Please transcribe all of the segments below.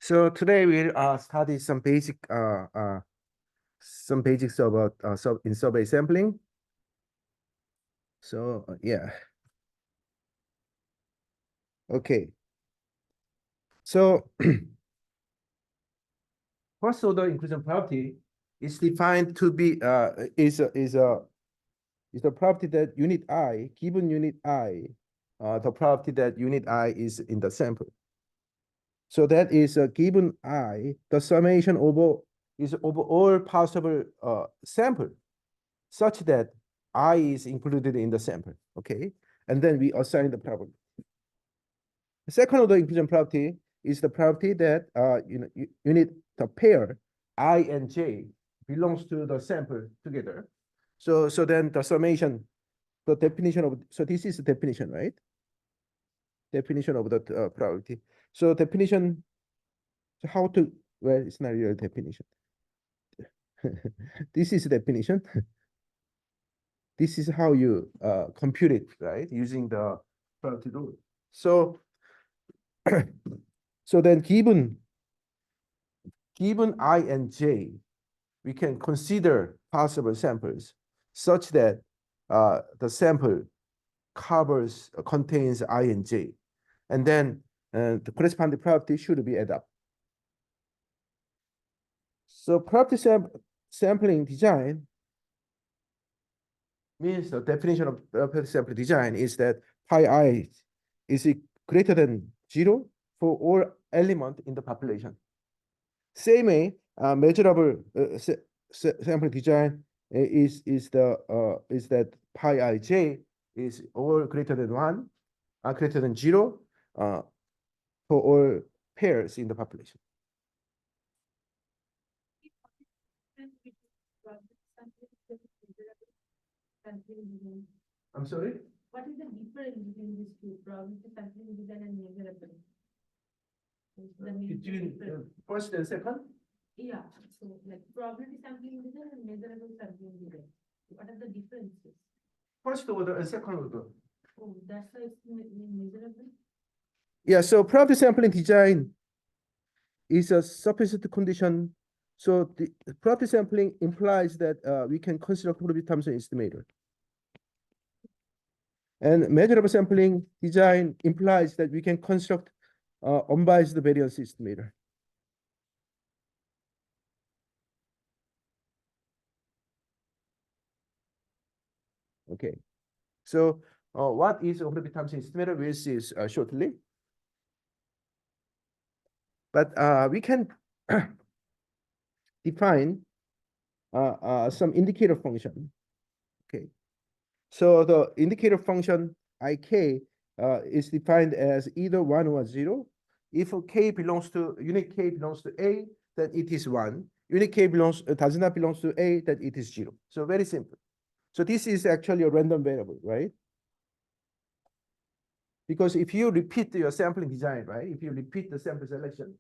So today we'll study some basics about in survey sampling. So yeah, okay. So first order inclusion property is defined to be is the property that unit I, given unit I, the property that unit I is in the sample. So that is a given I, the summation is over all possible sample, such that I is included in the sample. Okay, and then we assign the property. The second order inclusion property is the property that you need the pair I and J belongs to the sample together. So then the summation, the definition of, so this is the definition, right? Definition of the property. So definition, so how to, well, it's not real definition. This is definition. This is how you compute it, right? Using the property rule. So, so then given I and J, we can consider possible samples such that the sample contains I and J, and then the corresponding property should be added up. So property sampling design means the definition of property sampling design is that pi I is greater than 0 for all element in the population. Same way, measurable sampling design is that pi ij is all greater than 1, greater than 0 for all pairs in the population. I'm sorry? What is the difference between these two, probability sampling design and measurable? Between first and second? Yeah, so like probability sampling design and measurable sampling design. What are the differences? First order and second order. Oh, that's why it's measurable? Yeah, so probability sampling design is a sufficient condition. So the probability sampling implies that we can construct Hotvitz-Thompson estimator. And measurable sampling design implies that we can construct unbiased variance estimator. Okay, so what is Hotvitz-Thompson estimator? We'll see shortly. But we can define some indicator function. Okay, so the indicator function ik is defined as either 1 or 0. If k belongs to unit k belongs to A, then it is 1. Unit k does not belong to A, then it is 0. So very simple. So this is actually a random variable, right? Because if you repeat your sampling design, right? If you repeat the sample selection,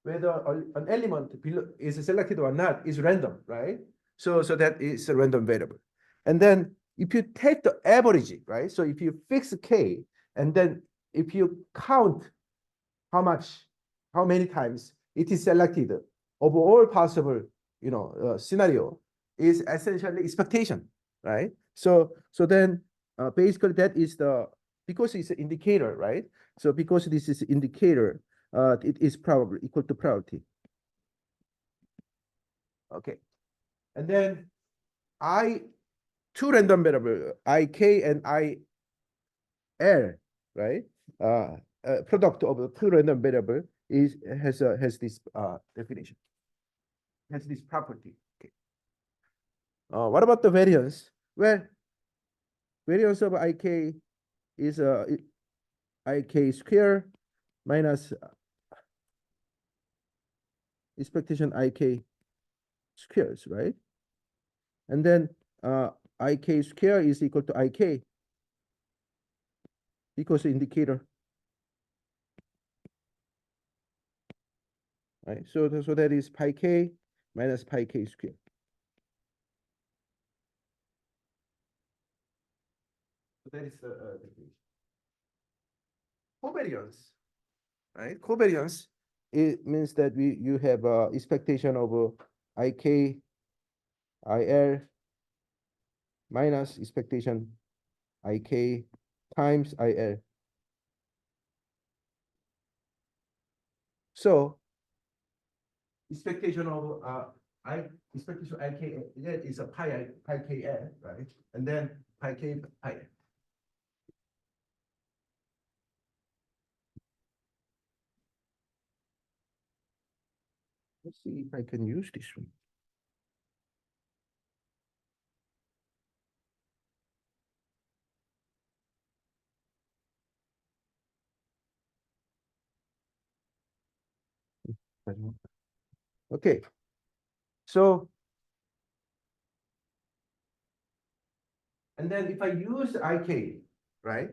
whether an element is selected or not is random, right? So that is a random variable. And then if you take the average, right? So if you fix k, and then if you count how many times it is selected of all possible, scenario, is essentially expectation, right? So then basically that is because it's an indicator, right? So because this is an indicator, it is probably equal to probability. Okay, and then two random variable ik and il, right? Product of the two random variable has this definition, has this property. Okay. What about the variance? Well, variance of ik is ik square minus expectation ik squares, right? And then ik square is equal to ik because the indicator, right? So that is pi k minus pi k square. So that is the definition. Covariance, right? Covariance it means that you have a expectation of IK, IL minus expectation IK times IL. So expectation of expectation IK that is a pi KL, right? And then pi K pi. Let's see if I can use this one. Okay, so and then if I use IK, right?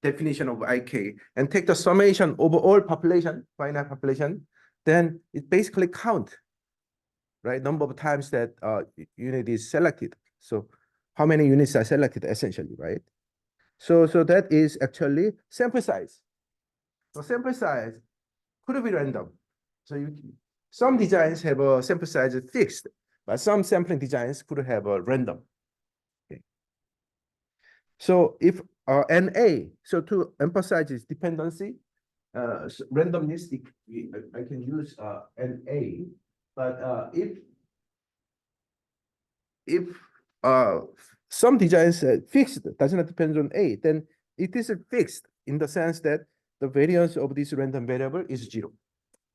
Definition of IK and take the summation over all population, finite population, then it basically count, right? Number of times that unit is selected. So how many units are selected essentially, right? So that is actually sample size. So sample size could be random. So some designs have a sample size fixed, but some sampling designs could have a random. Okay. So if NA, so to emphasize its dependency, randomness, I can use NA, but if uh, some designs fixed does not depend on A, then it is fixed in the sense that the variance of this random variable is 0,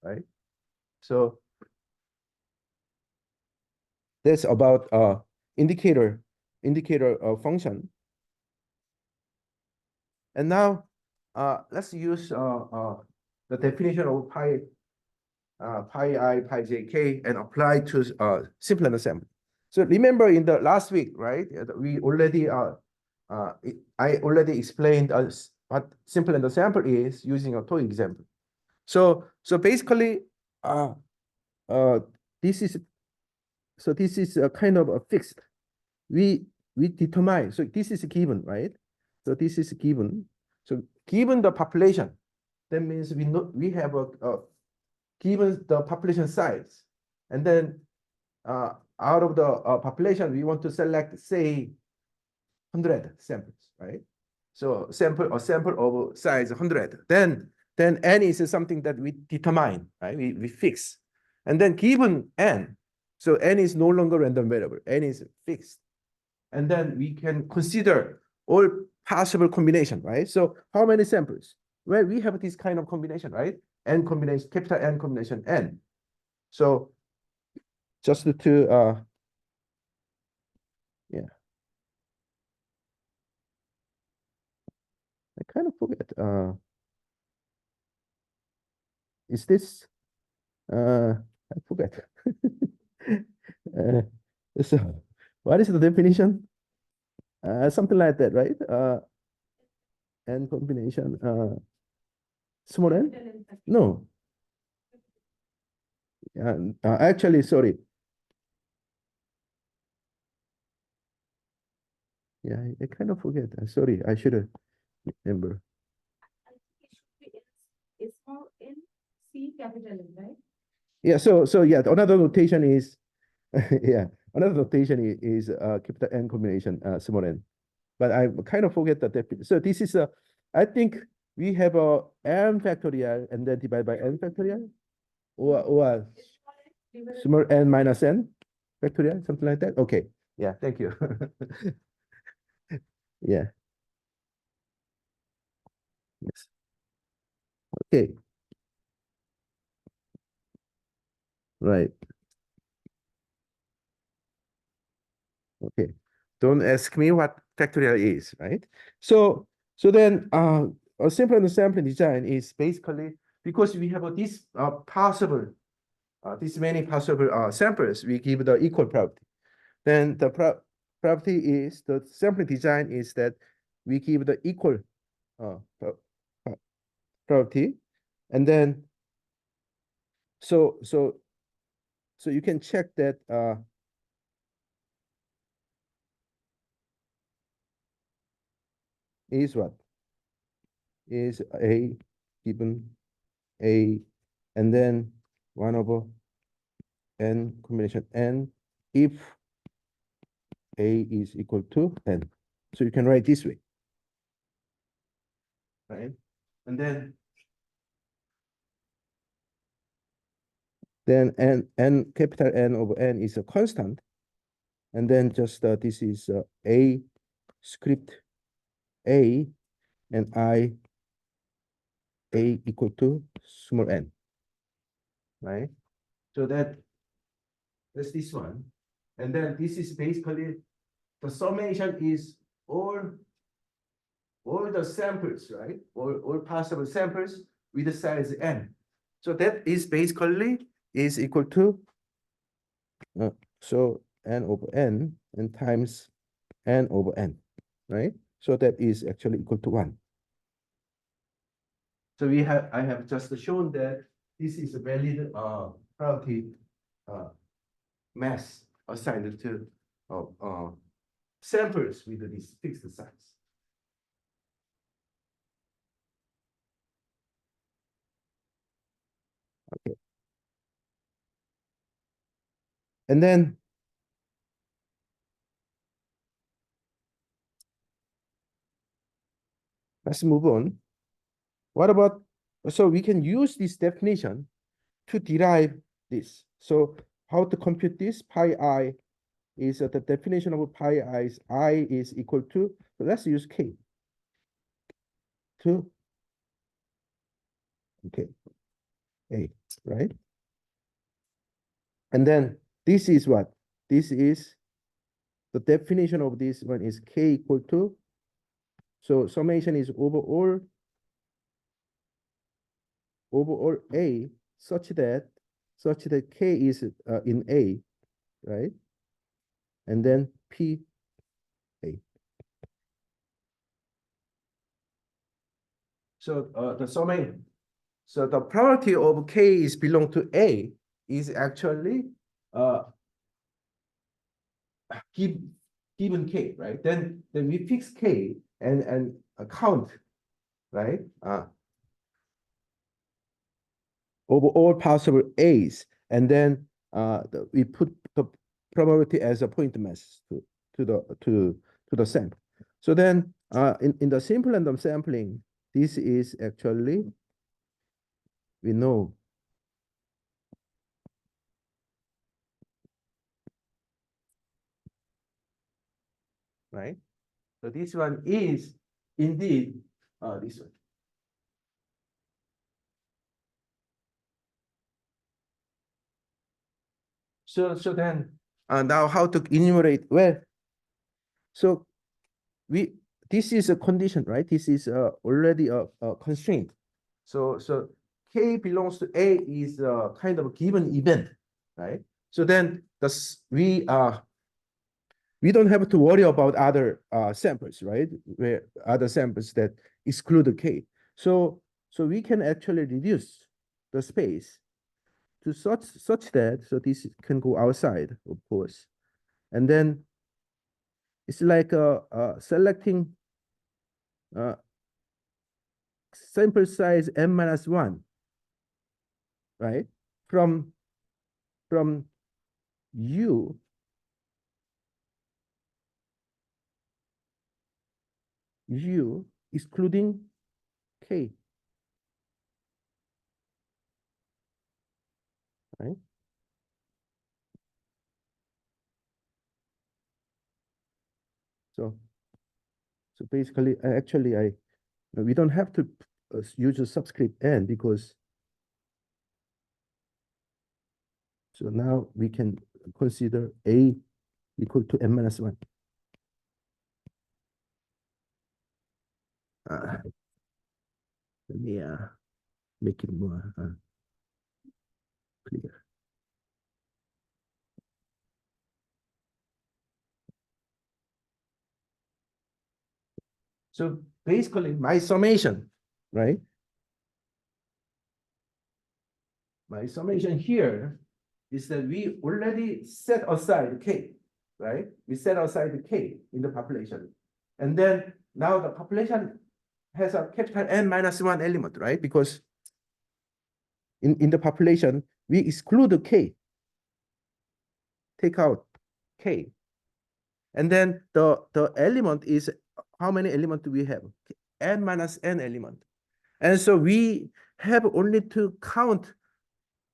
right? So that's about indicator function. And now let's use the definition of pi I, pi jk, and apply to simple ensemble. So remember in the last week, right? We already I already explained what simple ensemble is using a toy example. So basically, uh, uh, this is this is a kind of a fixed. We determine. So this is given, right? So this is given. So given the population, that means we know we have a given the population size, and then out of the population, we want to select, say, 100 samples, right? So sample of size 100. Then n is something that we determine, right? We fix. And then given n, so n is no longer random variable, n is fixed. And then we can consider all possible combination, right? So how many samples? Well, we have this kind of combination, right? N combination, capital N combination N. So just to yeah, I kind of forget. Is this I forget. uh, so what is the definition? Something like that, right? N combination small n? No. Actually, sorry. Yeah, I kind of forget. Sorry, I should have remember. I think it should be in small in C capital N, right? Yeah, so yeah, another notation is yeah, another notation is capital N combination small n. But I kind of forget the definition. So this is I think we have a n factorial and then divide by n factorial, or small n minus n factorial, something like that. Okay, yeah, thank you. Yeah, yes. Okay, right. Okay. Don't ask me what factorial is, right? So then a simple sampling design is basically because we have this possible this many possible samples, we give the equal property. Then the property is the sampling design is that we give the equal uh, property, and then so you can check that is what is a given a and then 1 over n combination n if A is equal to n. So you can write this way, right? And then n capital N over n is a constant, and then just this is A script A and A equal to small n, right? So that's this one, and then this is basically the summation is all the samples, right? All possible samples with the size n. So that is basically is equal to so n over n and times n over n, right? So that is actually equal to 1. So I have just shown that this is a valid probability mass assigned to samples with this fixed size. Okay. And then let's move on. What about, so we can use this definition to derive this. So how to compute this? Pi I is the definition of pi I is equal to, so let's use K. 2, okay, A, right? And then this is what? This is the definition of this one is K equal to, so summation is overall A such that K is in A, right? And then P A. So the summation, so the probability of K is belong to A is actually given K, right? Then we fix K and count, right? Over all possible A's, and then we put the probability as a point mass to the sample. So then in the simple random sampling, this is actually, we know, right? So this one is indeed this one. So then now how to enumerate? Well, so this is a condition, right? This is already a constraint. So K belongs to A is kind of a given event, right? So then we don't have to worry about other samples, right? Where other samples that exclude the K. So we can actually reduce the space to such that, so this can go outside, of course. And then it's like selecting sample size n-1, right? From U excluding K, right? So basically, actually, we don't have to use a subscript n because, so now we can consider A equal to n-1. Let me make it more clear. So basically, my summation, right? My summation here is that we already set aside K, right? We set aside the K in the population. And then now the population has a capital N-1 element, right? Because in the population, we exclude K. Take out K. And then the element is, how many elements do we have? N minus N element. And so we have only to count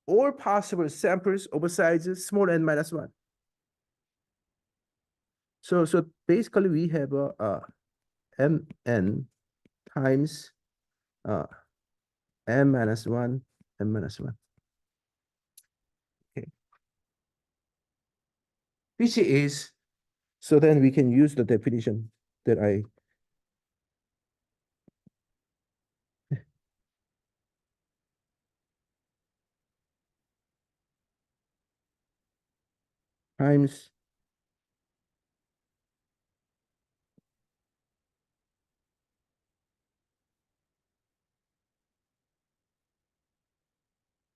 all possible samples of size small n minus 1. So basically we have mn times n minus 1, n minus 1. Okay. Which is, so then we can use the definition that I times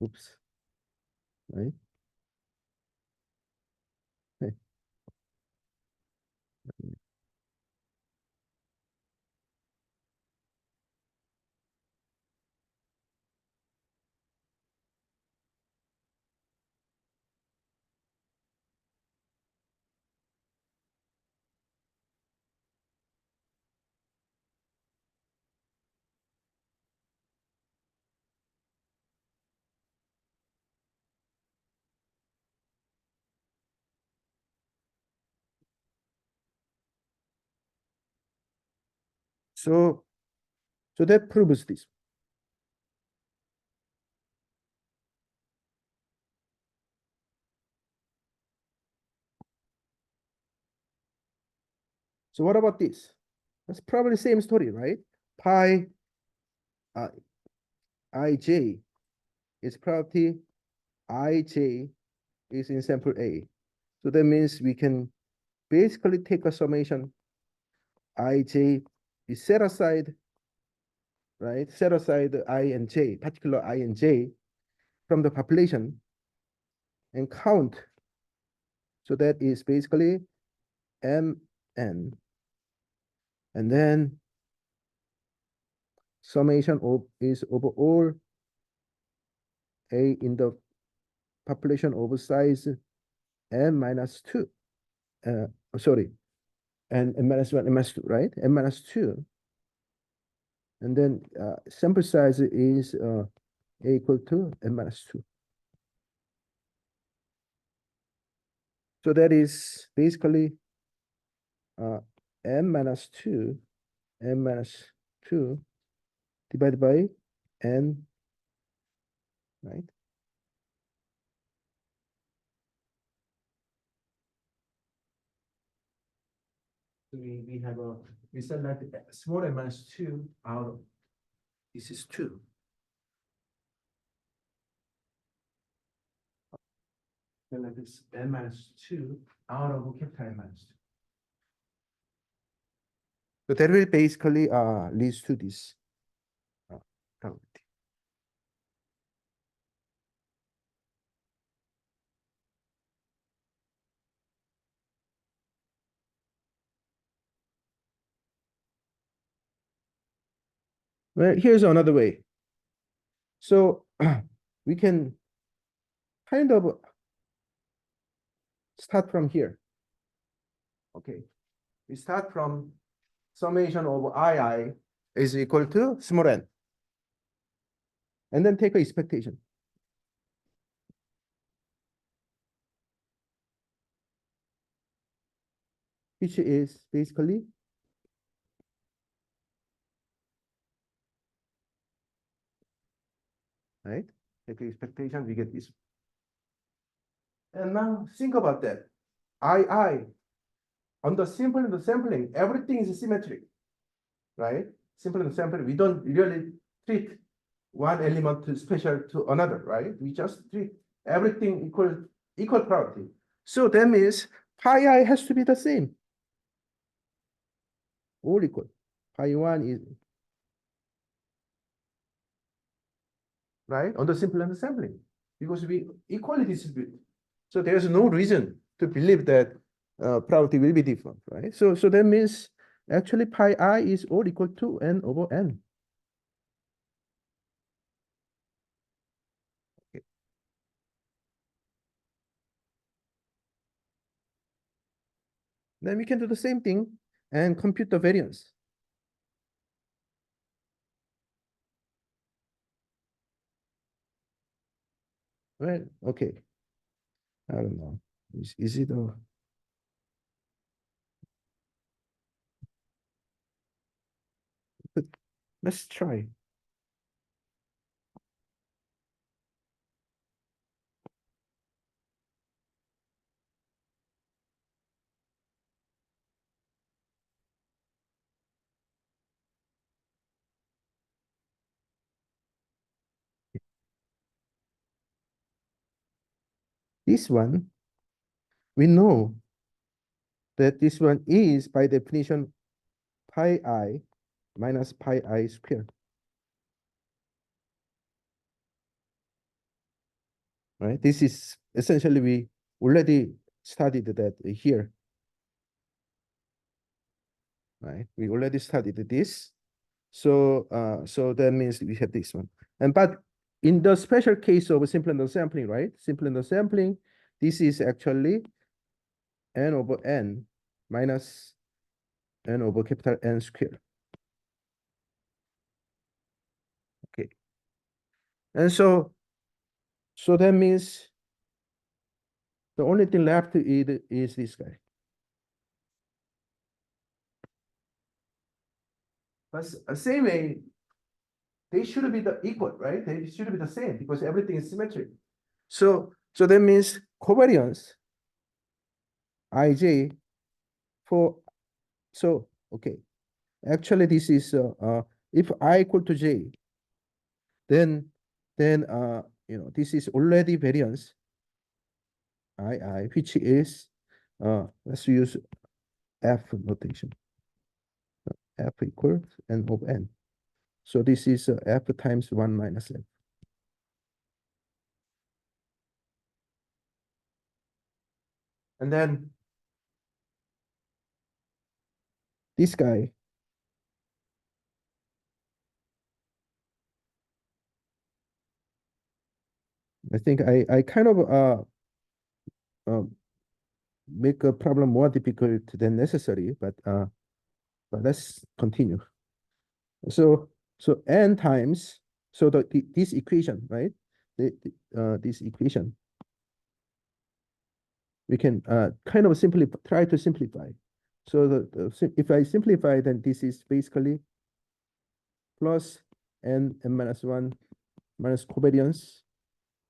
oops, right? Okay. So that proves this. So what about this? That's probably the same story, right? Pi ij is probability ij is in sample A. So that means we can basically take a summation ij, we set aside, right? Set aside I and j, particular I and j from the population and count. So that is basically mn. And then summation of is over all A in the population of size n minus 2. Sorry, and n minus 1, n minus 2, right? N minus 2. And then sample size is A equal to n minus 2. So that is basically n minus 2, n minus 2 divided by n, right? So we have a, we select small n minus 2 out of, this is 2. Then like this n minus 2 out of capital N minus 2. So that will basically leads to this probability. Well, here's another way. So we can kind of start from here. Okay, we start from summation of II is equal to small n. And then take a expectation. Which is basically right? Take expectation, we get this. And now think about that. II on the sampling, everything is symmetric, right? Simple and sampling, we don't really treat one element to special to another, right? We just treat everything equal probability. So that means pi I has to be the same. All equal. Pi 1 is right on the simple and the sampling because we equally distribute. So there's no reason to believe that probability will be different, right? So that means actually pi I is all equal to n over n. Then we can do the same thing and compute the variance. Well, okay. I don't know. Is it a but let's try. This one, we know that this one is by definition pi I minus pi I squared. Right? This is essentially we already studied that here. Right? We already studied this. So so that means we have this one. And but in the special case of simple random sampling, right? Simple random sampling, this is actually n over n minus n over capital N squared. Okay. And so that means the only thing left is this guy. But same way, they should be the equal, right? They should be the same because everything is symmetric. So that means covariance Ij for so okay. Actually, this is if I equal to j, then this is already variance I which is let's use f notation. F equals n of n. So this is f times 1 minus f. And then this guy, I think I kind of make a problem more difficult than necessary, but let's continue. So n times this equation, right? This equation we can kind of try to simplify. So if I simplify, then this is basically plus n minus 1 minus covariance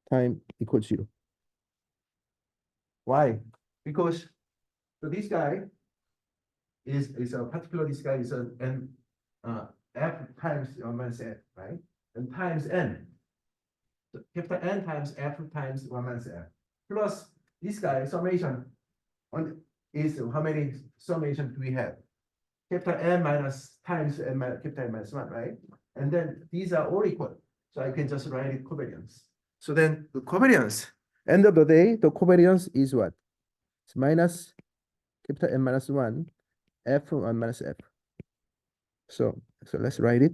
time equals 0. Why? Because so this guy is a particular, this guy is an f times minus f, right? And times n. So capital N times f times 1 minus f plus this guy summation on is how many summation do we have? Capital N minus times n minus capital N minus 1, right? And then these are all equal. So I can just write it covariance. So then the covariance, end of the day, the covariance is what? It's minus capital N minus 1, f 1 minus f. So let's write it.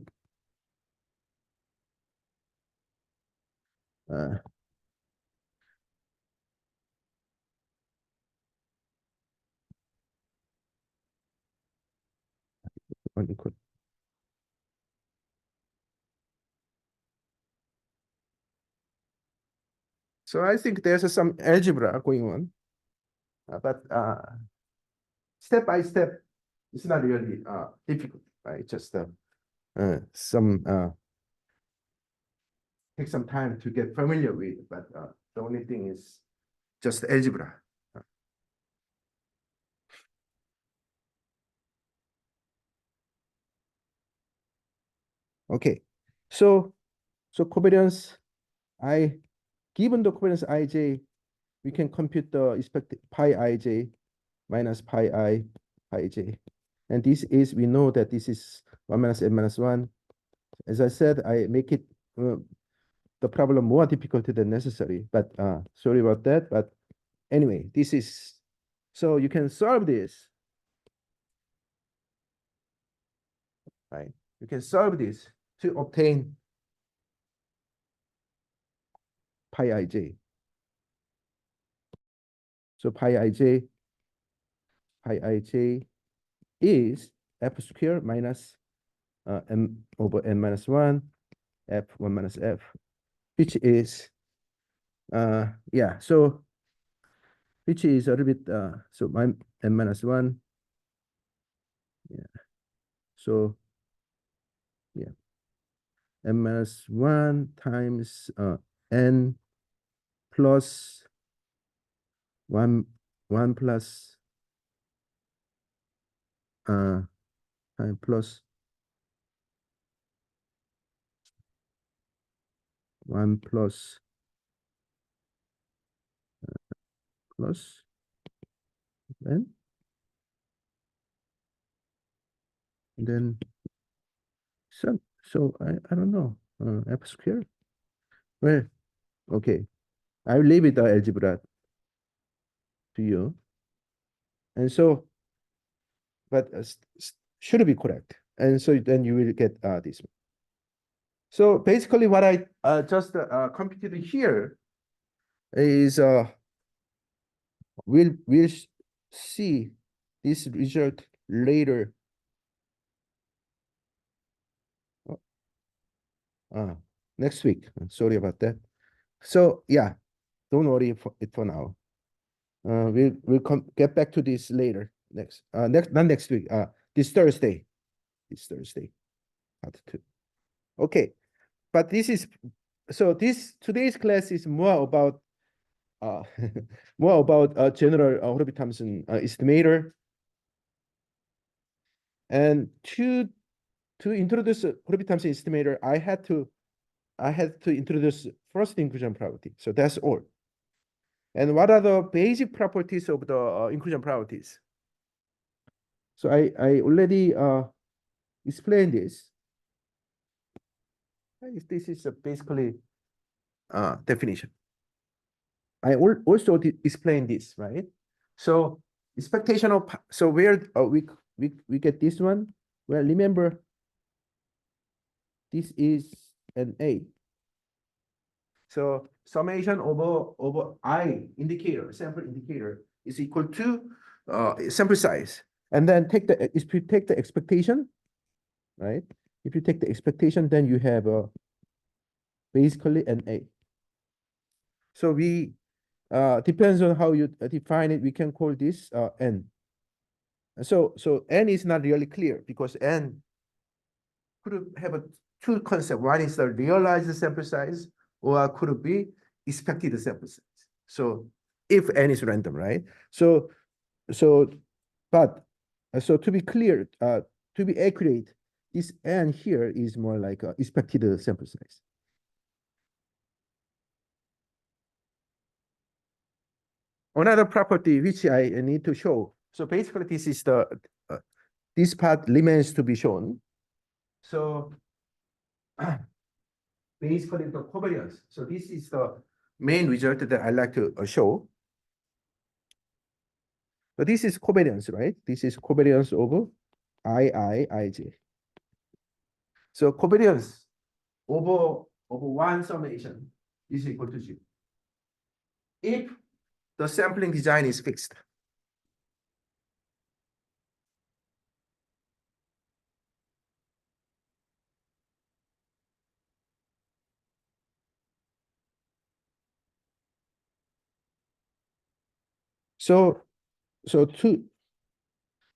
Unequal. So I think there's some algebra going on, but step by step, it's not really difficult, right? Just some take some time to get familiar with, but the only thing is just algebra. Okay, so covariance given the covariance ij, we can compute the expected pi ij minus pi I pi j, and this is we know that this is 1 minus n minus 1. As I said, I make it the problem more difficult than necessary, but sorry about that. But anyway, this is so you can solve this, right? You can solve this to obtain pi ij. So pi ij pi ij is f squared minus m over n minus 1, f1 minus f, which is, yeah, so which is a little bit, so my n minus 1, yeah, so, yeah, n minus 1 times n plus 1, 1 plus, time plus 1 plus plus n, and then so I don't know, f squared. Well, okay, I will leave it the algebra to you, and so, but should be correct, and so then you will get this. So basically, what I just computed here is we'll see this result later. Next week. Sorry about that. So yeah, don't worry for it for now. We'll get back to this later. Not next week. This Thursday. This Thursday. Part 2. Okay, but this is so today's class is more about more about general Hotvitz-Thompson estimator. And to introduce Hotvitz-Thompson estimator, I had to introduce first inclusion property. So that's all. And what are the basic properties of the inclusion properties? So I already explained this. This is basically definition. I also explained this, right? So expectation of, so where we get this one? Well, remember this is an A. So summation over I indicator, sample indicator is equal to sample size. And then if you take the expectation, right? If you take the expectation, then you have basically an A. So we depends on how you define it, we can call this N. So N is not really clear because N could have two concepts. One is the realized sample size, or could be expected sample size. So if N is random, right? So but so to be clear, to be accurate, this N here is more like expected sample size. Another property which I need to show. So basically, this is the this part remains to be shown. So basically the covariance. So this is the main result that I like to show. So this is covariance, right? This is covariance over Ij. So covariance over one summation is equal to 0. If the sampling design is fixed. So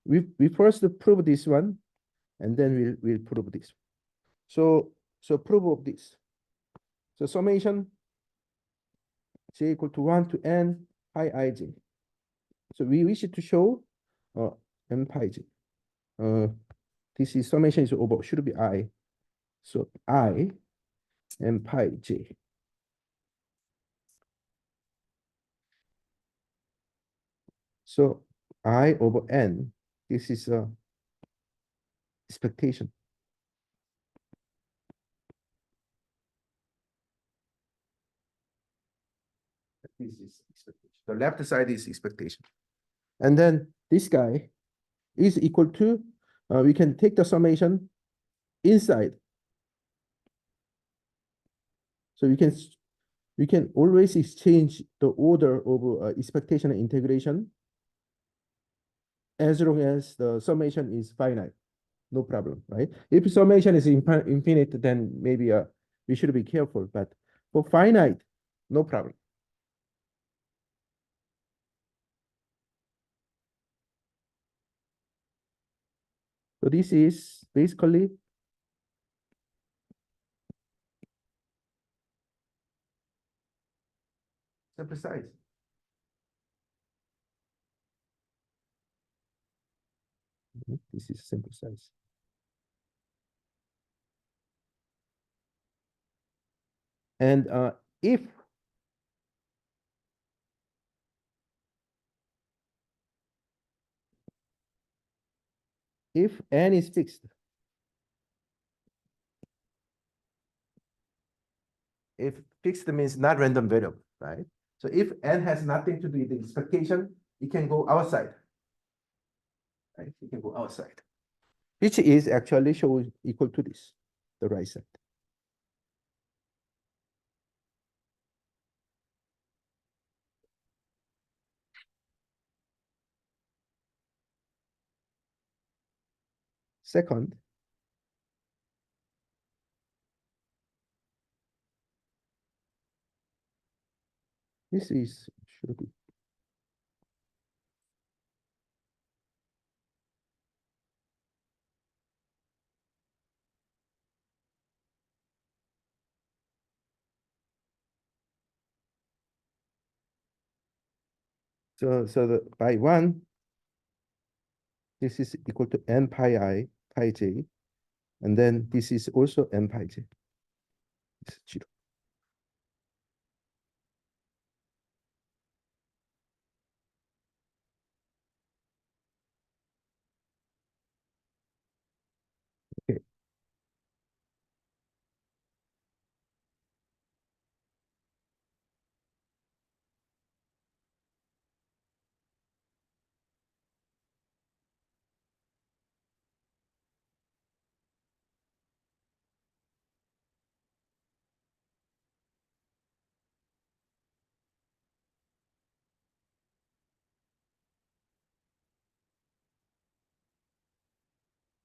we first prove this one, and then we'll prove this. So proof of this. So summation j equal to 1 to n pi ij. So we wish to show n pi j. This is summation is over, should be I. So I n pi j. So I over n, this is expectation. This is expectation. The left side is expectation. And then this guy is equal to, we can take the summation inside. So we can always exchange the order of expectation and integration. as long as the summation is finite, no problem, right? If summation is infinite, then maybe we should be careful, but for finite, no problem. So this is basically sample size. This is sample size. And if n is fixed, if fixed means not random variable, right? So if n has nothing to do with the expectation, it can go outside, right? It can go outside, which is actually shows equal to this, the right side. Second, this is should be so by 1, this is equal to n pi I pi j, and then this is also n pi j. It's 0. Okay.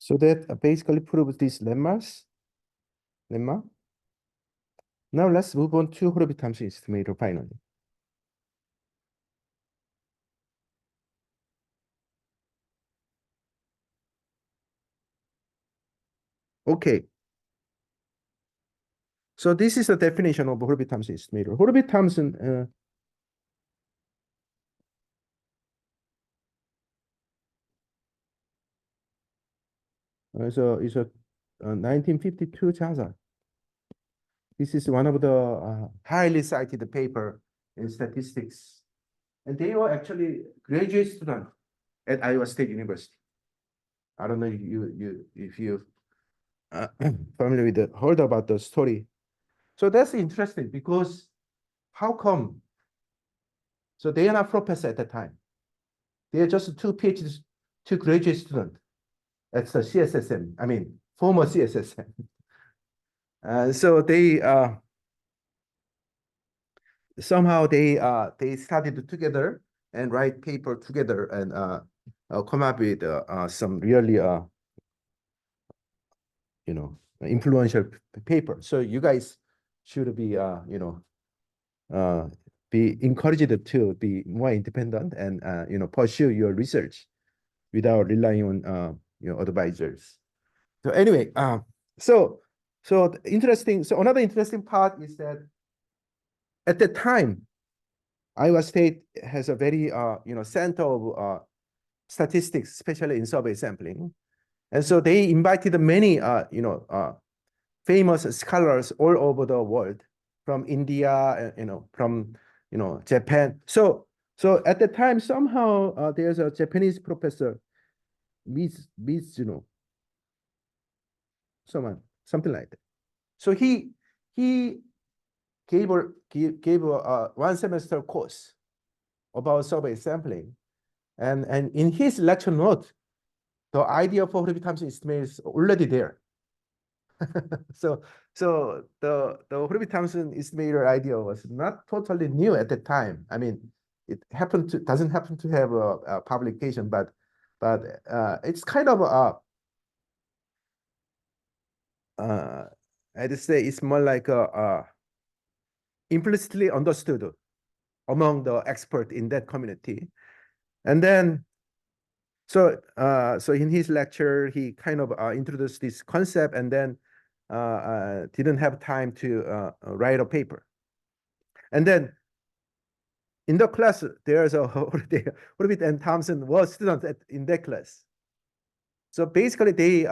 So that basically proves this lemma. Now let's move on to Hotvitz-Thompson estimator finally. Okay. So this is the definition of Hotvitz-Thompson estimator. Hotvitz-Thompson is a 1952 Jaza. This is one of the highly cited paper in statistics, and they were actually graduate student at Iowa State University. I don't know if you familiar with heard about the story. So that's interesting because how come? So they are not professor at the time. They are just two PhDs, two graduate students at the CSSM. I mean, former CSSM. So they somehow they studied together and write paper together and come up with some really influential paper. So you guys should be be encouraged to be more independent and pursue your research without relying on advisors. So anyway, so interesting. So another interesting part is that at the time, Iowa State has a very center of statistics, especially in survey sampling, and so they invited many famous scholars all over the world, from India, from Japan. So at the time, somehow there's a Japanese professor, Mizuno, something like that. So he gave a 1 semester course about survey sampling, and in his lecture note, the idea for Hotvitz-Thompson estimate is already there. So the Hotvitz-Thompson estimator idea was not totally new at the time. I mean, it doesn't happen to have a publication, but but it's kind of I'd say it's more like implicitly understood among the expert in that community. And then, so in his lecture, he kind of introduced this concept, and then didn't have time to write a paper. And then in the class, there's a Hotvitz and Thompson was students in that class. So basically, they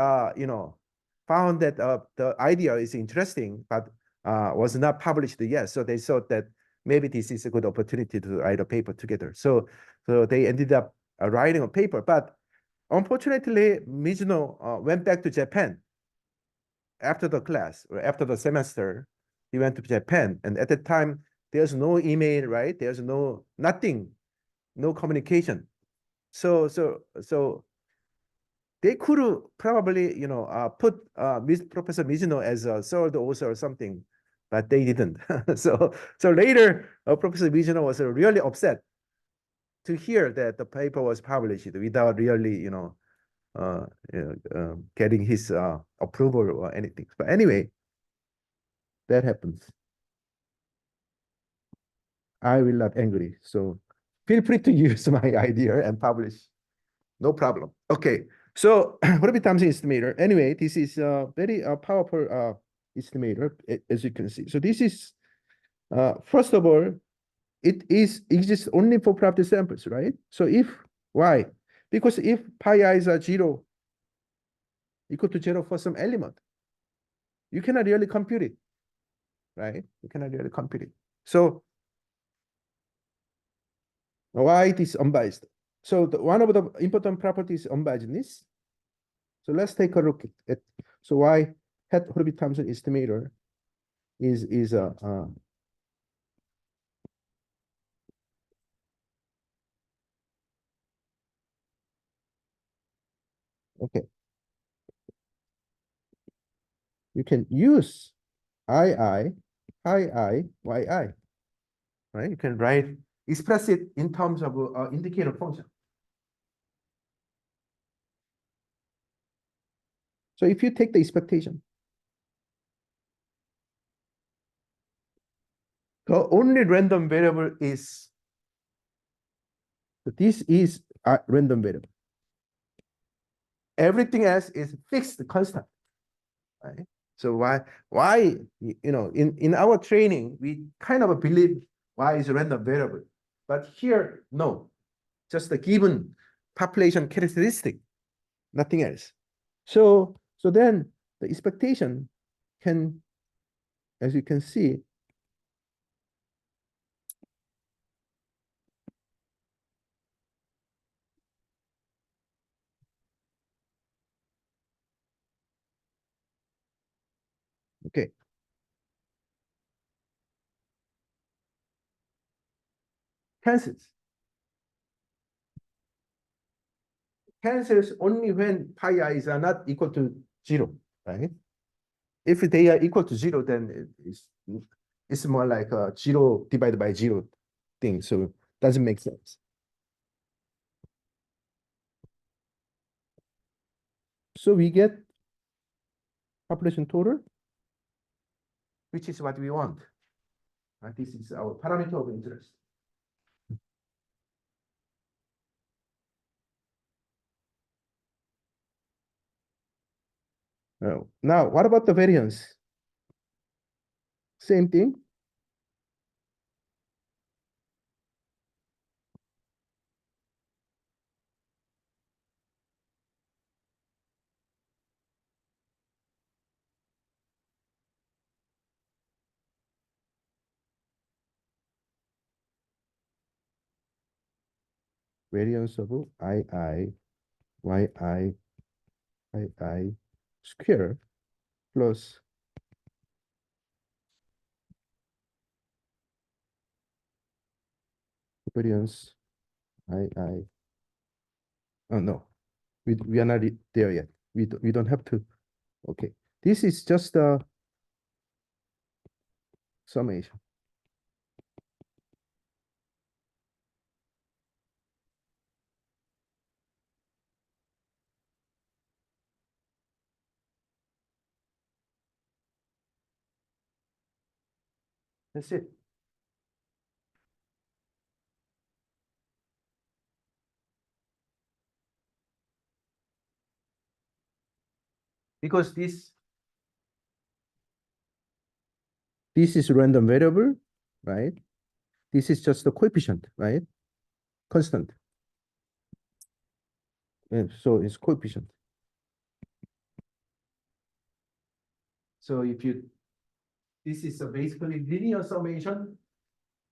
found that the idea is interesting, but was not published yet. So they thought that maybe this is a good opportunity to write a paper together. So they ended up writing a paper. But unfortunately, Mizuno went back to Japan after the class or after the semester. He went to Japan, and at that time, there's no email, right? There's nothing, no communication. So they could probably, put Professor Mizuno as a third author or something, but they didn't. So later, Professor Mizuno was really upset to hear that the paper was published without really, getting his approval or anything. But anyway, that happens. I will not angry. So feel free to use my idea and publish. No problem. Okay. So Hotvitz-Thompson estimator. Anyway, this is a very powerful estimator, as you can see. So this is, first of all, it exists only for probability samples, right? So why? Because if pi i's are 0, equal to 0 for some element, you cannot really compute it, right? You cannot really compute it. So why it is unbiased? So one of the important properties is unbiasedness. So let's take a look at so why Hotvitz-Thompson estimator is a okay. You can use I, I, yi, right? You can express it in terms of indicator function. So if you take the expectation, the only random variable is, this is a random variable. Everything else is fixed constant, right? So why in our training we kind of believe y is a random variable, but here no, just a given population characteristic, nothing else. So then the expectation can, as you can see, okay, cancels only when pi i's are not equal to 0, right? If they are equal to 0, then it's more like a 0 divided by 0 thing, so it doesn't make sense. So we get population total, which is what we want. This is our parameter of interest. Now, what about the variance? Same thing. Variance of I, yi square plus variance I. Oh no, we are not there yet. We don't have to. Okay, this is just a summation. That's it. Because this is random variable, right? This is just the coefficient, right? Constant. And so it's coefficient. So if you, this is basically linear summation,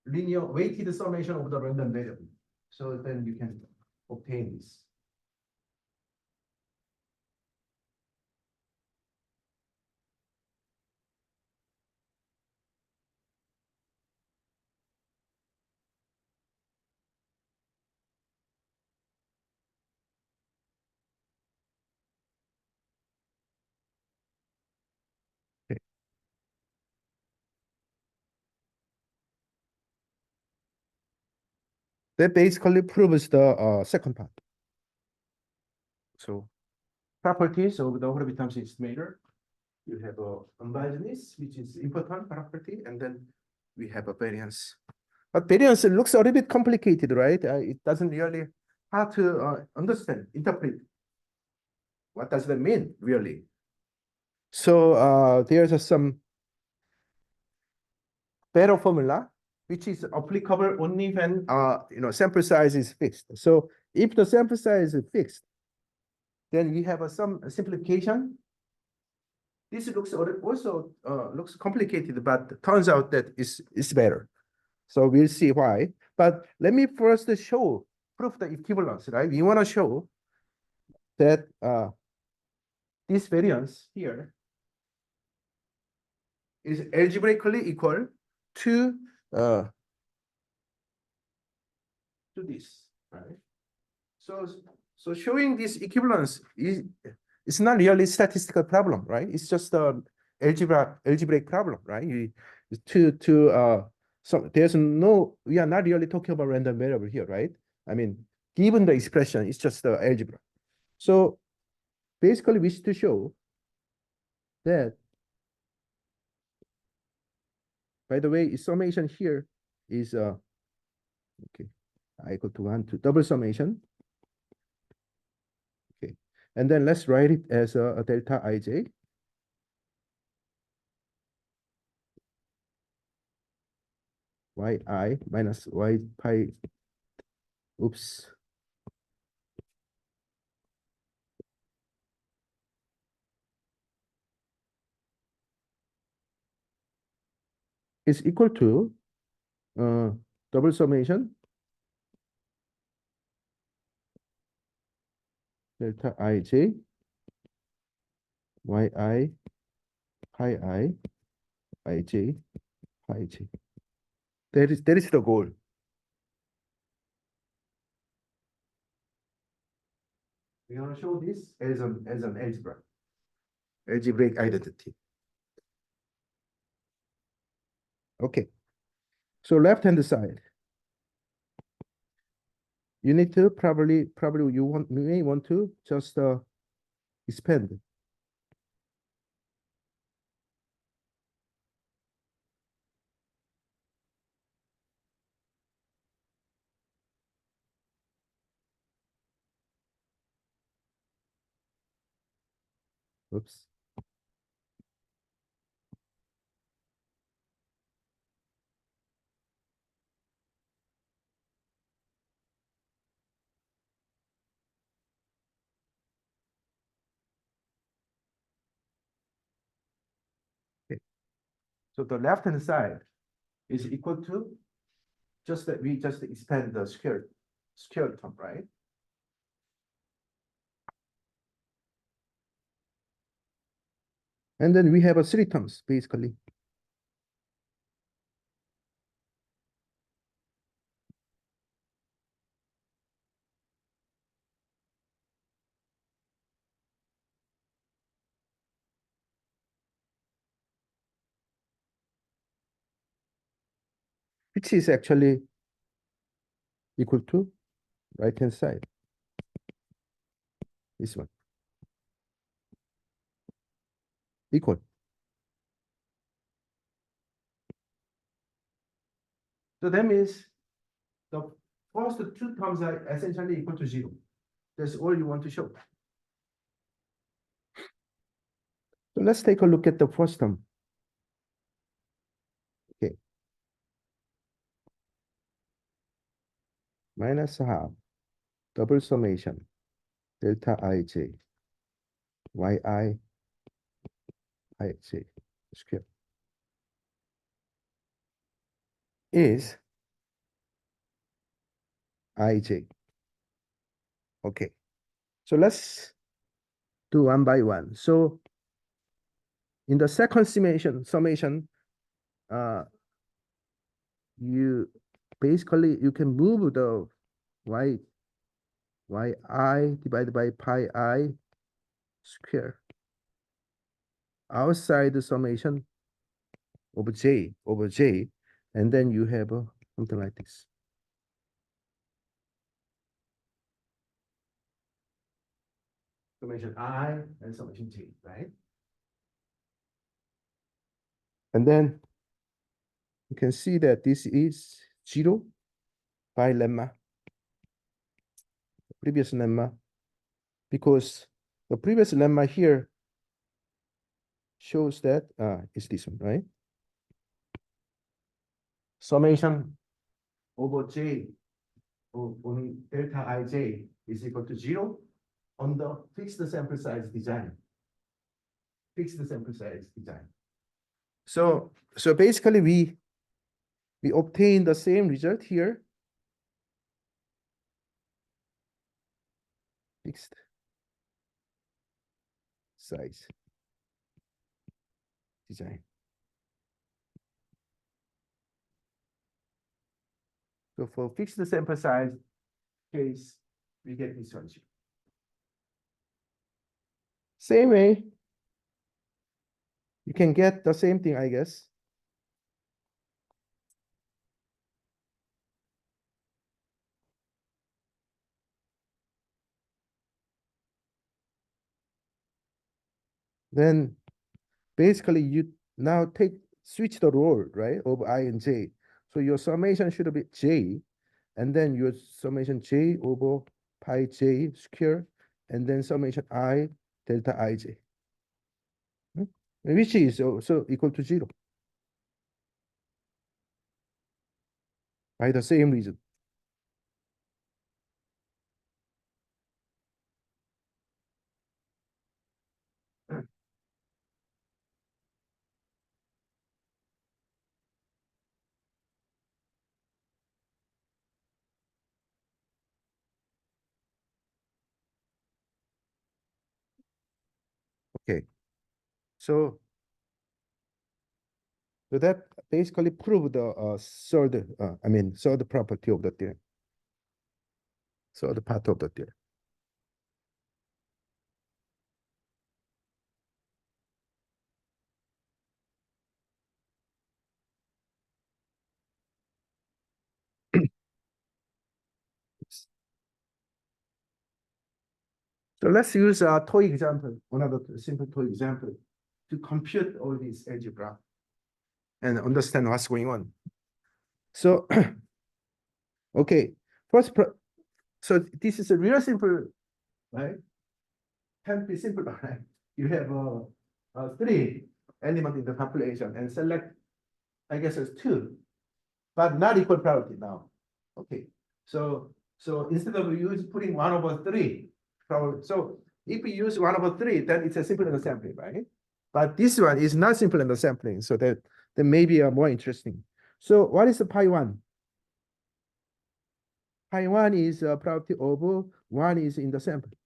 linear weighted summation of the random variable. So then you can obtain this. Okay. That basically proves the second part. So properties of the Hotvitz-Thompson estimator. You have a unbiasedness, which is important property, and then we have a variance. But variance looks a little bit complicated, right? It doesn't really hard to understand, interpret. What does that mean, really? So there's some better formula, which is applicable only when sample size is fixed. So if the sample size is fixed, then we have some simplification. This looks also looks complicated, but turns out that it's better. So we'll see why. But let me first show prove the equivalence, right? We want to show that this variance here is algebraically equal to uh, this, right? So showing this equivalence is it's not really statistical problem, right? It's just a algebraic problem, right? So there's no, we are not really talking about random variable here, right? I mean, given the expression, it's just the algebra. So basically, we wish to show that, by the way, summation here is okay, I equal to 1 to double summation. Okay, and then let's write it as a delta ij. Yi minus y pi, oops. Is equal to double summation delta ij yi pi I ij pi j. That is the goal. We're gonna show this as an algebraic identity. Okay. So left hand side, you need to probably you may want to just expand. Oops. Okay. So the left hand side is equal to just that we just expand the square term, right? And then we have a three terms basically. Which is actually equal to right hand side. This one. Equal. So that means the first two terms are essentially equal to 0. That's all you want to show. So let's take a look at the first term. Okay. Minus half, double summation, delta ij, yi ij square is ij. Okay. So let's do one by one. So in the second summation, you basically you can move the yi divided by pi I square outside the summation of j over j, and then you have something like this. Summation I and summation j, right? And then you can see that this is 0 by lemma, previous lemma, because the previous lemma here shows that it's this one, right? Summation over j on delta ij is equal to 0 on the fixed sample size design. Fixed sample size design. So basically we obtain the same result here. Fixed size design. So for fixed sample size case, we get this one. Same way, you can get the same thing, I guess. Then basically you now switch the role, right, of I and j. So your summation should be j, and then your summation j over pi j square, and then summation I delta ij, which is also equal to 0 by the same reason. Okay, so that basically proved the third property of the theorem. So the part of the theorem. So let's use a toy example, another simple toy example, to compute all these algebra and understand what's going on. So, okay, so this is a real simple, right? Can be simple, right? You have 3 elements in the population and select, I guess it's 2, but not equal probability now. Okay, so instead of putting 1/3, so if we use 1/3, then it's a simple random sampling, right? But this one is not simple random sampling, so that may be more interesting. So what is the pi 1? Pi 1 is a probability of 1 is in the sample.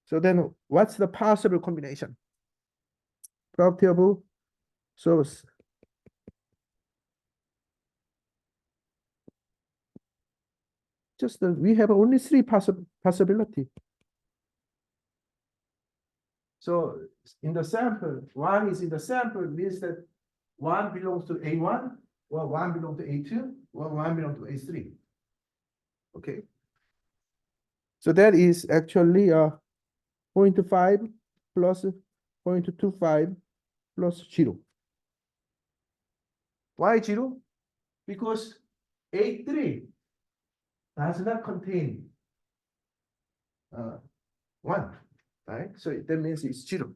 So then what's the possible combination? Probability of, so just we have only 3 possibility. So in the sample, 1 is in the sample means that 1 belongs to A1, or 1 belongs to A2, or 1 belongs to A3. Okay. So that is actually 0.5 plus 0.25 plus 0. Why 0? because A3 does not contain 1, right? So that means it's 0.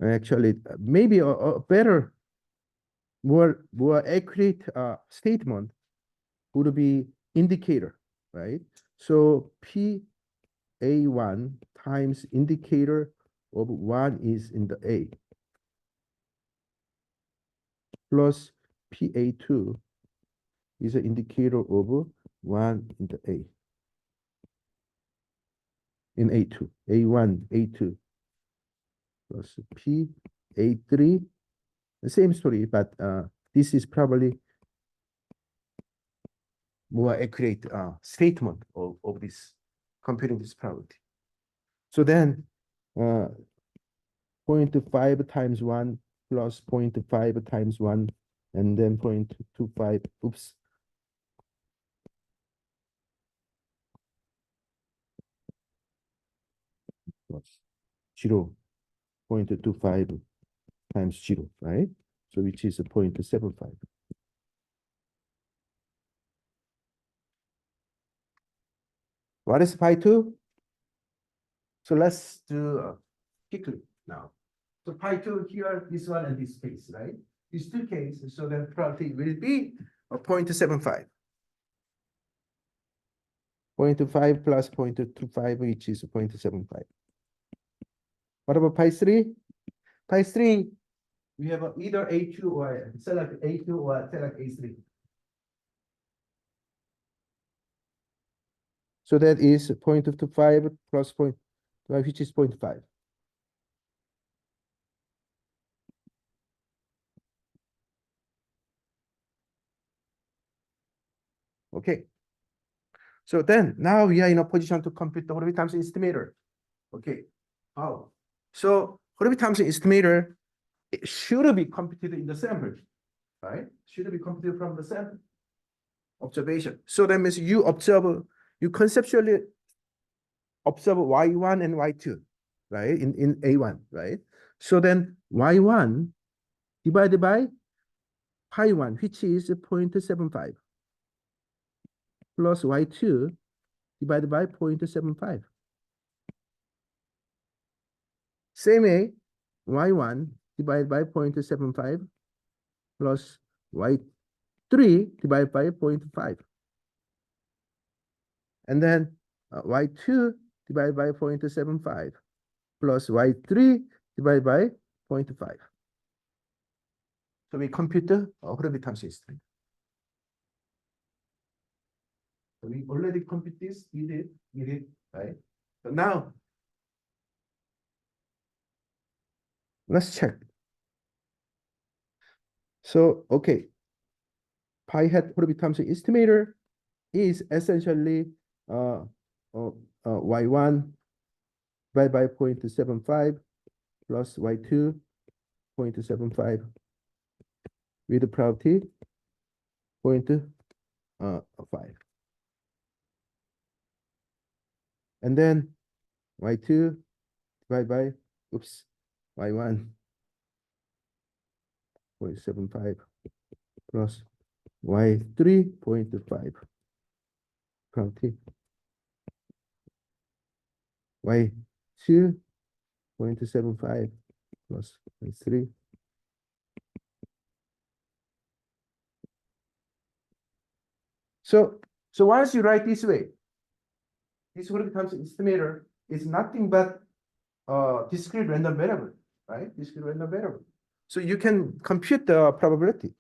Actually, maybe a better, more accurate statement would be indicator, right? So PA1 times indicator of 1 is in the A plus PA2 is an indicator of 1 in the A. In A2, A1, A2 plus PA3, the same story, but this is probably more accurate statement of this, computing this probability. So then 0.5 times 1 plus 0.5 times 1, and then 0.25, oops. Plus 0.25 times 0, right? So which is 0.75. What is pi 2? So let's do quickly now. So pi 2 here, this one and this case, right? These two cases, so then probability will be 0.75. 0.25 plus 0.25, which is 0.75. What about pi 3? Pi 3, we have either A2 or select A2 or select A3. So that is 0.25 plus 0.5, which is 0.5. Okay. So then now we are in a position to compute the Hotvitz-Thompson estimator. Okay. How? So Hotvitz-Thompson estimator, it should be computed in the sample, right? Should be computed from the sample observation. So that means you conceptually observe Y1 and Y2, right? In A1, right? So then Y1 divided by pi 1, which is 0.75, plus Y2 divided by 0.75. Same way, Y1 divided by 0.75 plus Y3 divided by 0.5. And then Y2 divided by 0.75 plus Y3 divided by 0.5. So we compute the Hotvitz-Thompson estimator. So we already compute this, we did, right? So now, let's check. So, okay, pi hat Hotvitz-Thompson estimator is essentially Y1 divided by 0.75 plus Y2 0.75 with the probability 0.5. And then Y2 divided by, oops, Y1 0.75 plus Y3 0.5 probability. Y2 0.75 plus Y3. So once you write this way, this Hotvitz-Thompson estimator is nothing but discrete random variable, right? Discrete random variable. So you can compute the probability.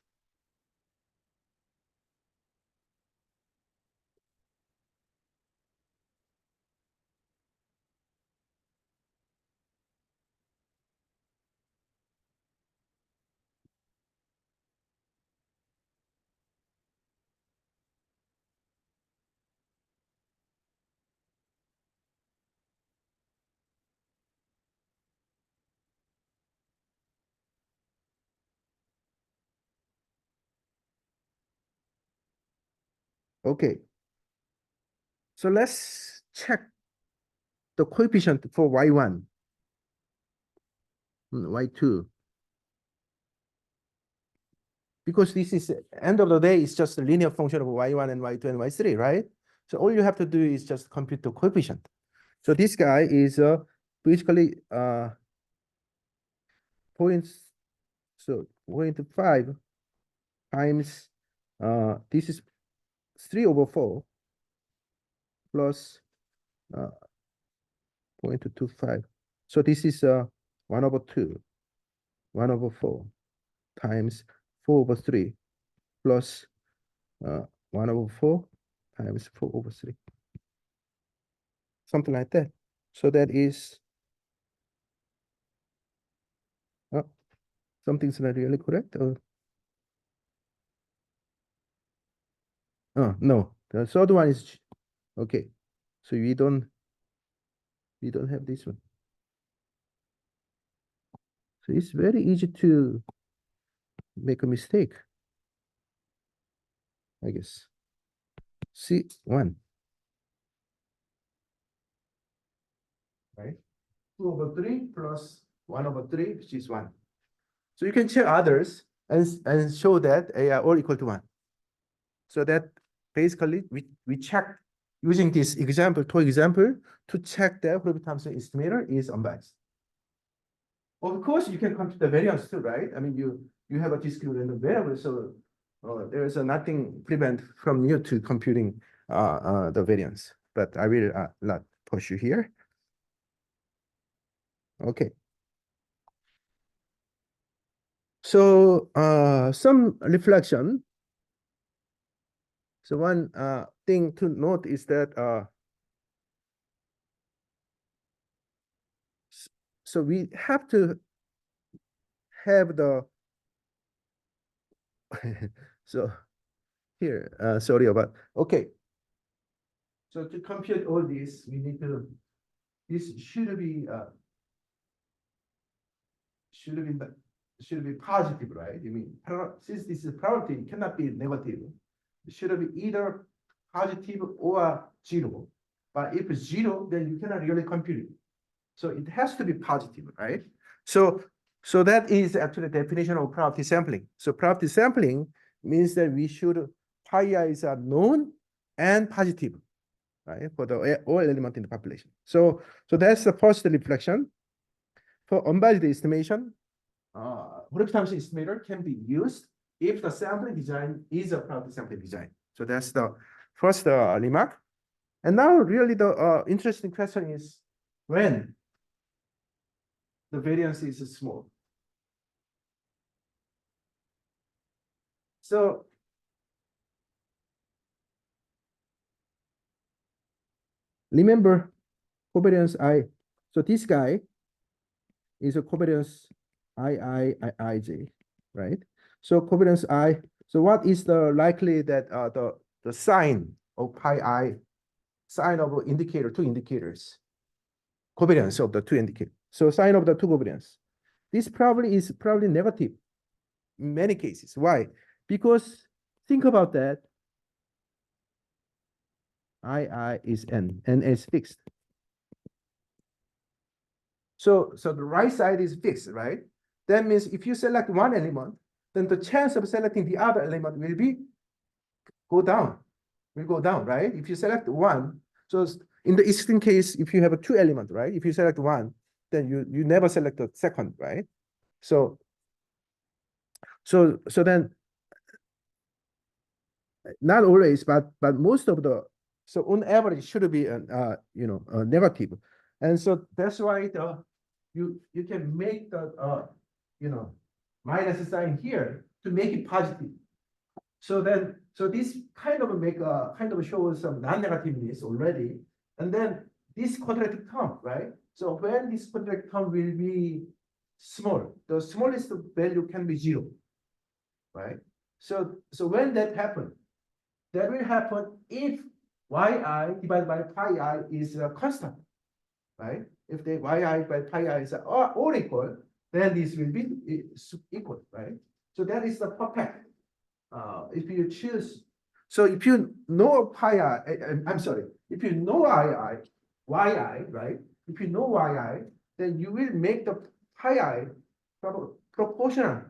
Okay. So let's check the coefficient for y1, y2. Because this is, end of the day, it's just a linear function of y1 and y2 and y3, right? So all you have to do is just compute the coefficient. So this guy is basically points, so 0.5 times, this is 3/4 plus 0.25. So this is 1/2, 1/4 times 4/3 plus 1/4 times 4/3. Something like that. So that is something's not really correct. Or no, the third one is okay. So we don't have this one. So it's very easy to make a mistake, I guess. C1. Right? 2/3 plus 1/3, which is 1. So you can check others and show that they are all equal to 1. So that basically we check using this example, to check that Hotvitz-Thompson estimator is unbiased. Of course, you can compute the variance too, right? I mean, you have a discrete random variable, so there's nothing prevent from you to computing the variance. But I will not push you here. Okay. So some reflection. So one thing to note is that so we have to have the so here sorry about okay. So to compute all this, we need to this should be positive, right? You mean since this is probability, it cannot be negative. It should be either positive or 0. But if it's 0, then you cannot really compute it. So it has to be positive, right? So that is actually the definition of probability sampling. So probability sampling means that we should pi I is known and positive, right? For the all element in the population. So that's the first reflection. For unbiased estimation, Hotvitz-Thompson estimator can be used if the sampling design is a probability sampling design. So that's the first remark. And now really the interesting question is when the variance is small. So remember covariance I. So this guy is a covariance IIJ, right? So covariance I. So what is the likely that the sign of pi I, sign of indicator, two indicators, covariance of the two indicators. So sign of the two covariance. This probably is negative in many cases. Why? Because think about that. I is n is fixed. So the right side is fixed, right? That means if you select one element, then the chance of selecting the other element will go down, right? If you select one, so in the extreme case, if you have a two element, right? If you select one, then you never select the second, right? So then not always, but most of the, so on average should be negative, and so that's why you can make the minus sign here to make it positive. So this kind of shows some non-negativeness already, and then this quadratic term, right? So when this quadratic term will be small, the smallest value can be 0, right? So when that happens, that will happen if yi divided by pi I is a constant, right? If the yi by pi I is all equal, then this will be equal, right? So that is the perfect. If you choose, so if you know pi I, I'm sorry, if you know ii, yi, right? If you know yi, then you will make the pi I proportional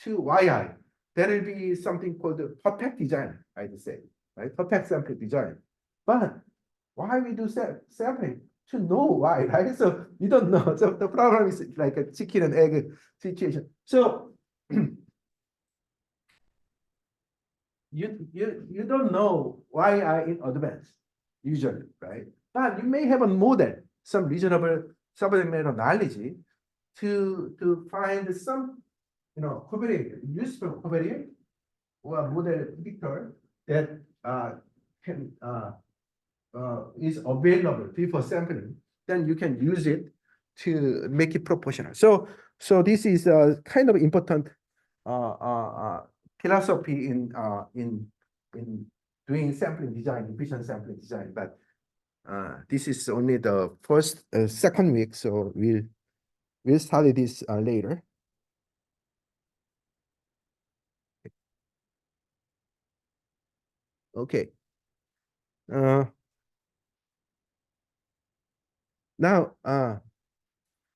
to yi. That will be something called the perfect design, I'd say, right? Perfect sample design. But why we do sampling? To know why, right? So you don't know. So the problem is like a chicken and egg situation. So you don't know why I in advance, usually, right? But you may have a model, some reasonable subject matter knowledge to find some covariate, useful covariate or model predictor that can is available before sampling. Then you can use it to make it proportional. So this is a kind of important philosophy in doing sampling design, efficient sampling design. But this is only the second week, so we'll study this later. Okay. Now,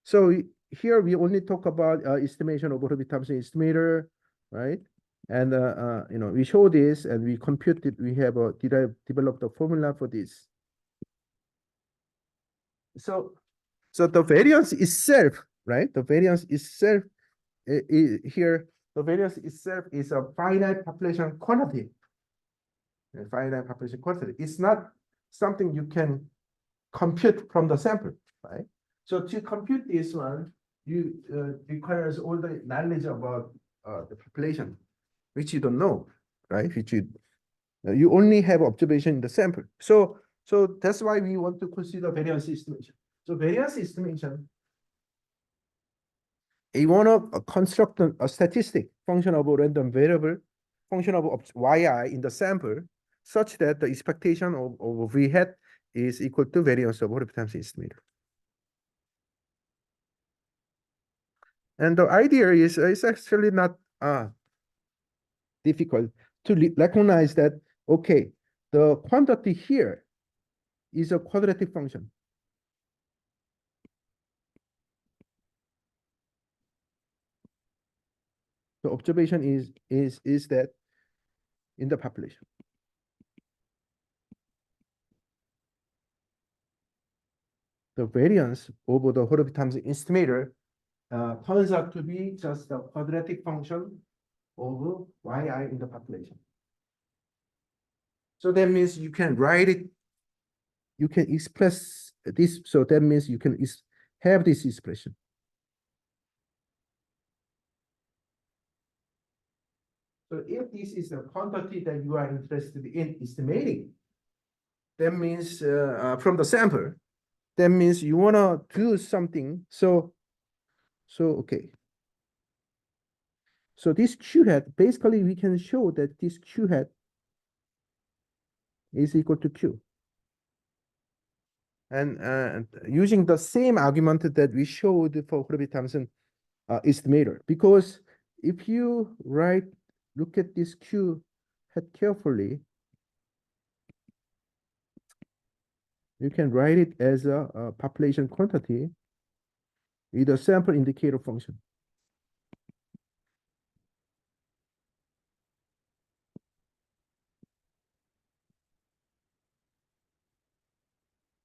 so here we only talk about estimation of Hotvitz-Thompson estimator, right? And we show this and we compute it. We have developed a formula for this. So the variance itself, right? The variance itself here. The variance itself is a finite population quantity. A finite population quantity. It's not something you can compute from the sample, right? So to compute this one, you requires all the knowledge about the population, which you don't know, right? Which you only have observation in the sample. So that's why we want to consider variance estimation. So variance estimation, you want to construct a statistic function of a random variable, function of yi in the sample, such that the expectation of v hat is equal to variance of Hotvitz-Thompson estimator. And the idea is it's actually not difficult to recognize that, okay, the quantity here is a quadratic function. The observation is that in the population. The variance over the Hotvitz-Thompson estimator turns out to be just a quadratic function of yi in the population. So that means you can write it, you can express this. So that means you can have this expression. So if this is the quantity that you are interested in estimating, that means from the sample, that means you want to do something. So okay. So this Q hat, basically we can show that this Q hat is equal to Q. And using the same argument that we showed for Hotvitz-Thompson estimator, because if you look at this Q hat carefully, you can write it as a population quantity with a sample indicator function.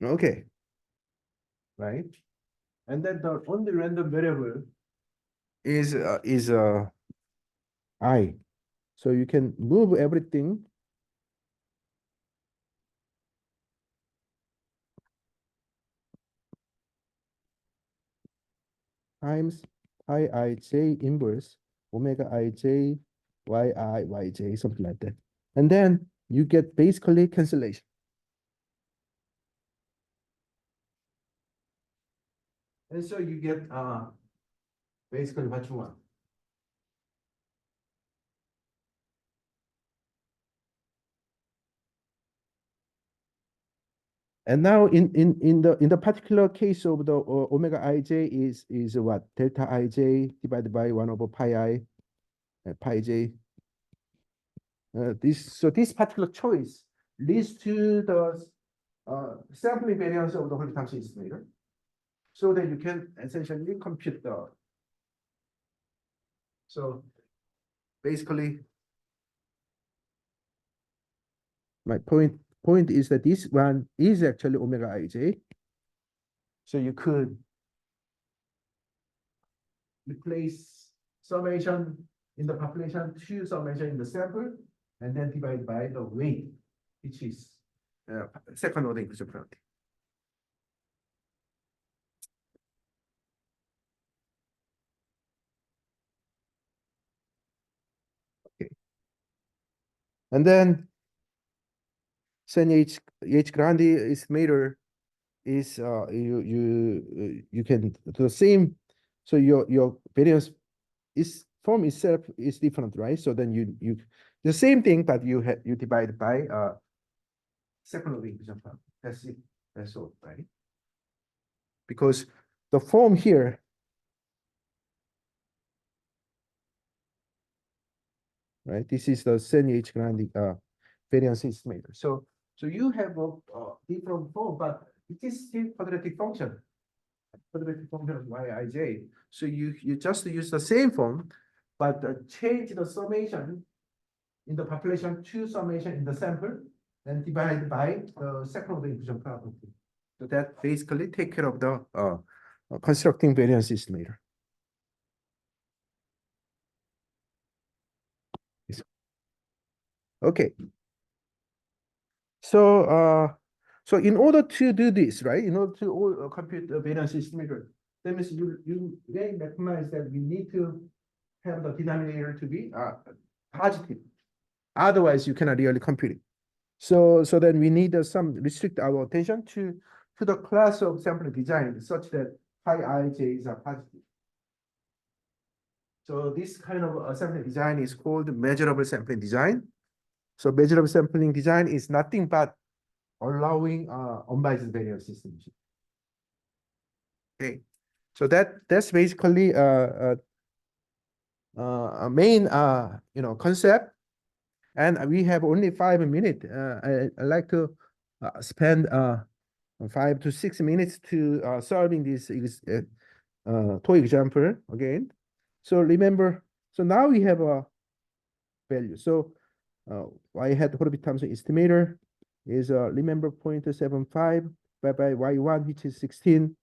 Okay, right? And then the only random variable is I. So you can move everything times pi ij inverse omega ij yj, something like that. And then you get basically cancellation. And so you get basically what you want. And now in the particular case of the omega ij is what? Delta ij divided by 1 over pi I, pi j. This particular choice leads to the sampling variance of the Hotvitz-Thompson estimator, so that you can essentially compute the. So basically, my point is that this one is actually omega ij. So you could replace summation in the population to summation in the sample, and then divide by the weight, which is second order inclusion probability. Okay. And then Jae-kwang estimator is you can do the same. So your variance is form itself is different, right? So then you the same thing, but you divide by second order inclusion probability. That's it. That's all, right? Because the form here, right? This is the Jae-kwang variance estimator. So you have a different form, but it is still quadratic function. Quadratic function of Yij. So you just use the same form, but change the summation in the population to summation in the sample, and divide by the second order inclusion probability. So that basically take care of the constructing variance estimator. Okay. So in order to do this, right? In order to compute the variance estimator, that means you then recognize that we need to have the denominator to be positive. Otherwise, you cannot really compute it. So then we need some restrict our attention to the class of sampling design such that phi ij is a positive. So this kind of sampling design is called measurable sampling design. So measurable sampling design is nothing but allowing unbiased variance system. Okay, so that's basically a main concept, and we have only 5 minutes. I like to spend 5 to 6 minutes to solving this toy example again. So remember, so now we have a value. So y hat Hotvitz-Thompson estimator is remember 0.75 by y1, which is 16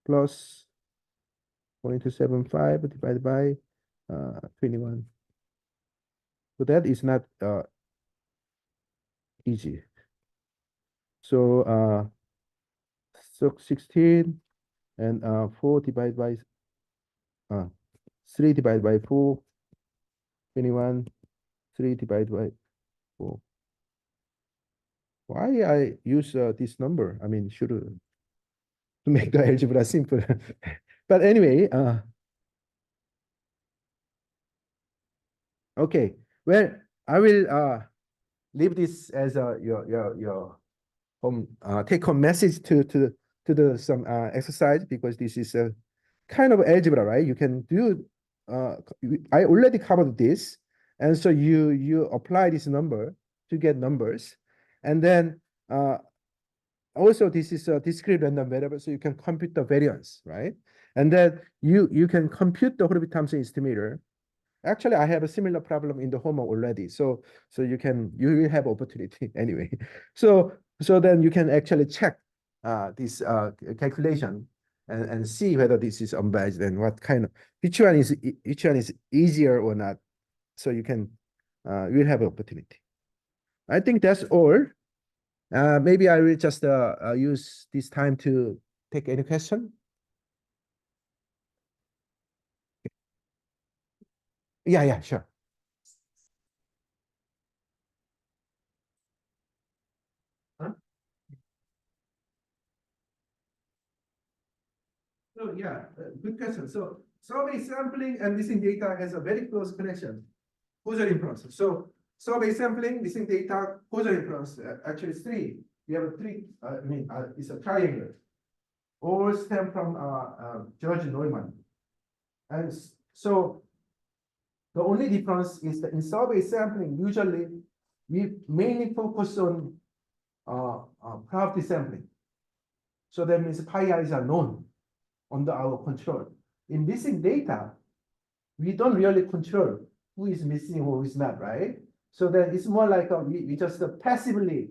plus 0.75 divided by 21. So that is not easy. So 16 and 4 divided by 3 divided by 4, 21, 3 divided by 4. Why I use this number? I mean, should to make the algebra simple. But anyway, okay. Well, I will leave this as your home take home message to the some exercise, because this is a kind of algebra, right? You can do. I already covered this, and so you apply this number to get numbers, and then also this is a discrete random variable, so you can compute the variance, right? And then you can compute the Hotvitz-Thompson estimator. Actually, I have a similar problem in the homework already, so you will have opportunity anyway. So then you can actually check this calculation and see whether this is unbiased and what kind of which one is easier or not. So you will have opportunity. I think that's all. Maybe I will just use this time to take any question. Yeah, sure. Huh? So yeah, good question. So survey sampling and missing data has a very close connection, causal inference. So survey sampling, missing data, causal inference. Actually, it's three. We have three. It's a triangle. All stem from George Neumann. And so the only difference is that in survey sampling, usually we mainly focus on probability sampling. So that means pi i's are known under our control. In missing data, we don't really control who is missing, who is not, right? So then it's more like we just passively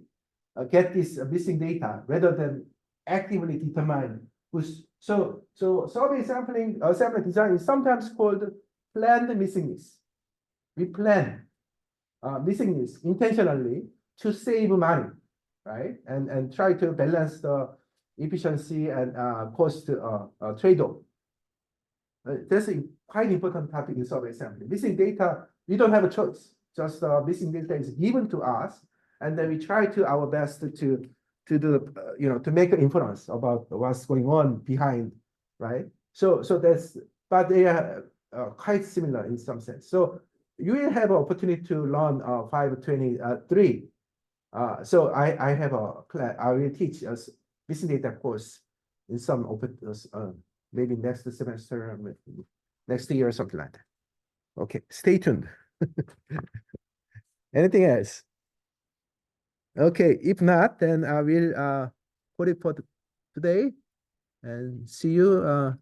get this missing data rather than actively determine who's. So survey sampling design is sometimes called planned missingness. We plan missingness intentionally to save money, right? And try to balance the efficiency and cost trade-off. That's a quite important topic in survey sampling. Missing data, we don't have a choice. Just missing data is given to us, and then we try to our best to do to make an inference about what's going on behind, right? So that's, but they are quite similar in some sense. So you will have an opportunity to learn 523. So I have a class. I will teach us missing data course in some open maybe next semester, next year or something like that. Okay, stay tuned. Anything else? Okay, if not, then I will put it for today and see you